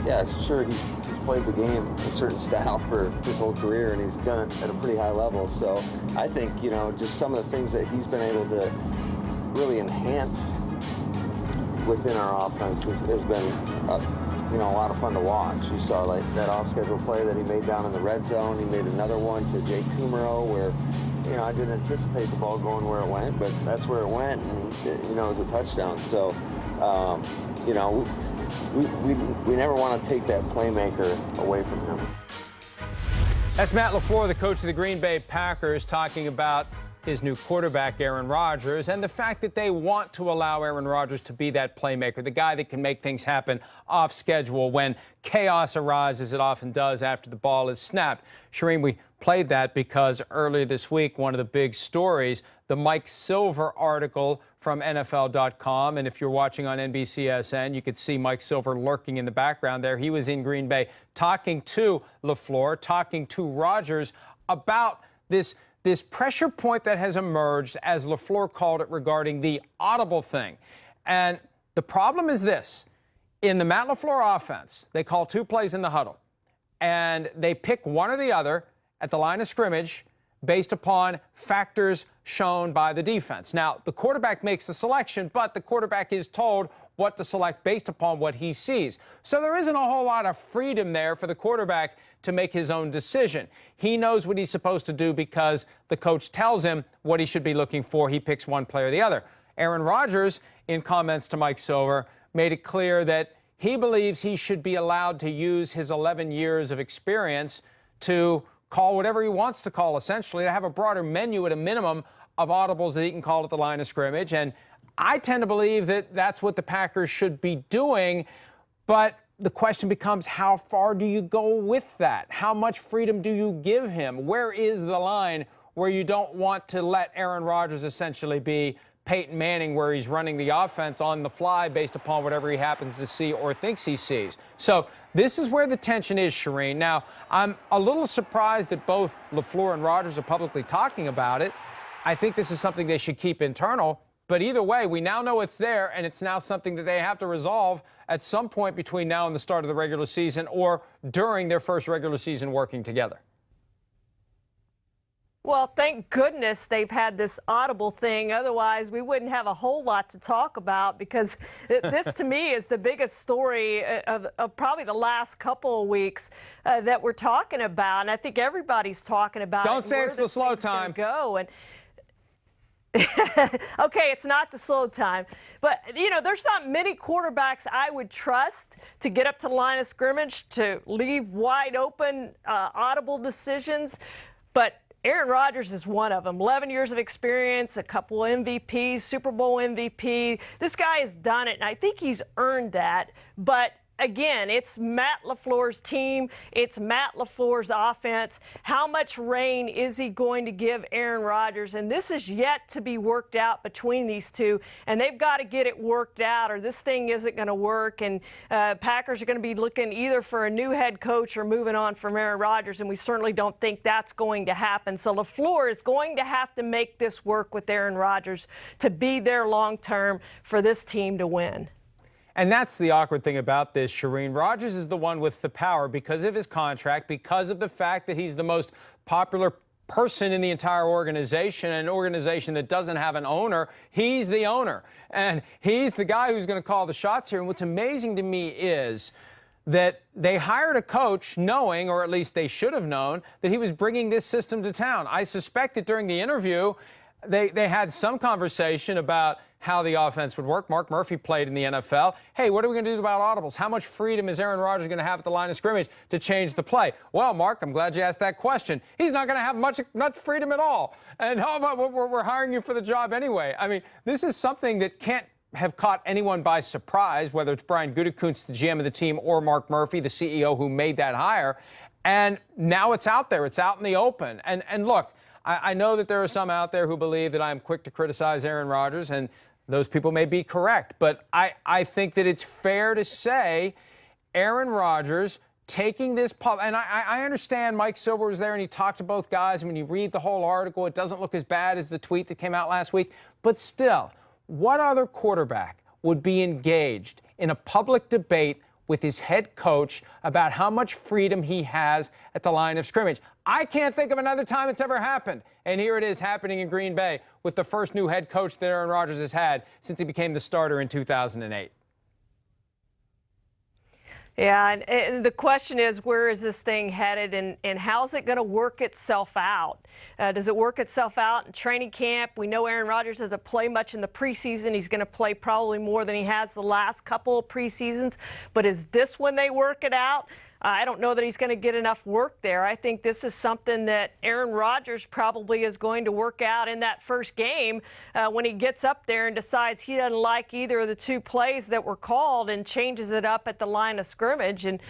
Yeah, sure, he's played the game a certain style for his whole career, and he's done it at a pretty high level. So I think, just some of the things that he's been able to really enhance within our offense has been, a lot of fun to watch. You saw like that off-schedule play that he made down in the red zone. He made another one to Jake Kumaro where, I didn't anticipate the ball going where it went, but that's where it went, and it was a touchdown. So, we never want to take that playmaker away from him. That's Matt LaFleur, the coach of the Green Bay Packers, talking about his new quarterback, Aaron Rodgers, and the fact that they want to allow Aaron Rodgers to be that playmaker, the guy that can make things happen off schedule when chaos arrives, as it often does after the ball is snapped. Charean, we played that because earlier this week, one of the big stories, the Mike Silver article from NFL.com, and if you're watching on NBCSN, you could see Mike Silver lurking in the background there. He was in Green Bay talking to LaFleur, talking to Rodgers about this pressure point that has emerged, as LaFleur called it, regarding the audible thing. And the problem is this. In the Matt LaFleur offense, they call 2 plays in the huddle, and they pick one or the other at the line of scrimmage based upon factors shown by the defense. Now, the quarterback makes the selection, but the quarterback is told what to select based upon what he sees. So there isn't a whole lot of freedom there for the quarterback to make his own decision. He knows what he's supposed to do because the coach tells him what he should be looking for. He picks one play or the other. Aaron Rodgers, in comments to Mike Silver, made it clear that he believes he should be allowed to use his 11 years of experience to call whatever he wants to call, essentially, to have a broader menu at a minimum of audibles that he can call at the line of scrimmage. And I tend to believe that that's what the Packers should be doing, but the question becomes, how far do you go with that? How much freedom do you give him? Where is the line where you don't want to let Aaron Rodgers essentially be Peyton Manning, where he's running the offense on the fly based upon whatever he happens to see or thinks he sees? So this is where the tension is, Charean. Now, I'm a little surprised that both LaFleur and Rodgers are publicly talking about it. I think this is something they should keep internal. But either way, we now know it's there, and it's now something that they have to resolve at some point between now and the start of the regular season or during their first regular season working together. Well, thank goodness they've had this audible thing. Otherwise, we wouldn't have a whole lot to talk about, because this, to me, is the biggest story of probably the last couple of weeks that we're talking about. And I think everybody's talking about it. Don't say it's the slow time. Go. And okay, it's not the slow time. But, there's not many quarterbacks I would trust to get up to the line of scrimmage, to leave wide open audible decisions. But Aaron Rodgers is one of them. 11 years of experience, a couple MVPs, Super Bowl MVP. This guy has done it, and I think he's earned that. But again, it's Matt LaFleur's team. It's Matt LaFleur's offense. How much reign is he going to give Aaron Rodgers? And this is yet to be worked out between these two. And they've got to get it worked out, or this thing isn't going to work. And Packers are going to be looking either for a new head coach or moving on from Aaron Rodgers. And we certainly don't think that's going to happen. So LaFleur is going to have to make this work with Aaron Rodgers to be there long term for this team to win. And that's the awkward thing about this, Charean. Rodgers is the one with the power because of his contract, because of the fact that he's the most popular person in the entire organization, an organization that doesn't have an owner. He's the owner, and he's the guy who's going to call the shots here. And what's amazing to me is that they hired a coach knowing, or at least they should have known, that he was bringing this system to town. I suspect that during the interview, they had some conversation about how the offense would work. Mark Murphy played in the NFL. Hey, what are we going to do about audibles? How much freedom is Aaron Rodgers going to have at the line of scrimmage to change the play? Well, Mark, I'm glad you asked that question. He's not going to have much freedom at all. And how about we're hiring you for the job anyway? I mean, this is something that can't have caught anyone by surprise, whether it's Brian Gutekunst, the GM of the team, or Mark Murphy, the CEO who made that hire. And now it's out there. It's out in the open. And look, I know that there are some out there who believe that I'm quick to criticize Aaron Rodgers, and those people may be correct. But I think that it's fair to say Aaron Rodgers taking this and I understand Mike Silver was there and he talked to both guys. And when you read the whole article, it doesn't look as bad as the tweet that came out last week. But still, what other quarterback would be engaged in a public debate with his head coach about how much freedom he has at the line of scrimmage. I can't think of another time it's ever happened. And here it is happening in Green Bay with the first new head coach that Aaron Rodgers has had since he became the starter in 2008. Yeah, and the question is, where is this thing headed, and how's it going to work itself out? Does it work itself out in training camp? We know Aaron Rodgers doesn't play much in the preseason. He's going to play probably more than he has the last couple of preseasons. But is this when they work it out? I don't know that he's going to get enough work there. I think this is something that Aaron Rodgers probably is going to work out in that first game when he gets up there and decides he doesn't like either of the two plays that were called and changes it up at the line of scrimmage. And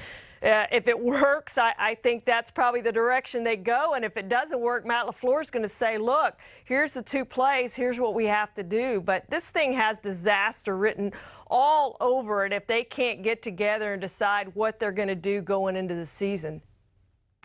if it works, I think that's probably the direction they go. And if it doesn't work, Matt LaFleur is going to say, look, here's the two plays. Here's what we have to do. But this thing has disaster written all over it if they can't get together and decide what they're going to do going into the season.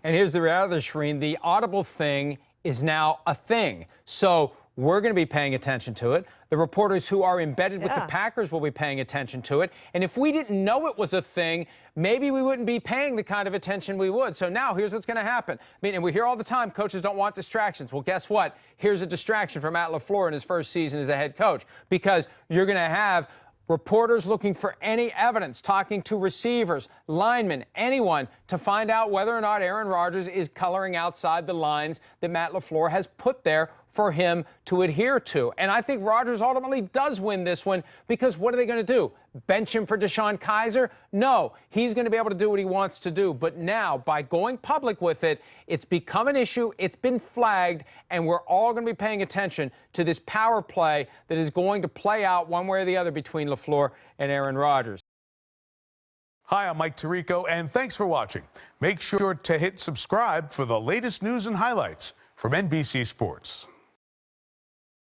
And here's the reality, Charean. The audible thing is now a thing. So we're going to be paying attention to it. The reporters who are embedded with the Packers will be paying attention to it. And if we didn't know it was a thing, maybe we wouldn't be paying the kind of attention we would. So now here's what's going to happen. I mean, and we hear all the time, coaches don't want distractions. Well, guess what? Here's a distraction for Matt LaFleur in his first season as a head coach, because you're going to have reporters looking for any evidence, talking to receivers, linemen, anyone to find out whether or not Aaron Rodgers is coloring outside the lines that Matt LaFleur has put there for him to adhere to. And I think Rodgers ultimately does win this one, because what are they going to do? Bench him for Deshaun Kaiser? No, he's going to be able to do what he wants to do. But now, by going public with it, it's become an issue. It's been flagged, and we're all going to be paying attention to this power play that is going to play out one way or the other between LaFleur and Aaron Rodgers. Hi, I'm Mike Tirico, and thanks for watching. Make sure to hit subscribe for the latest news and highlights from NBC Sports.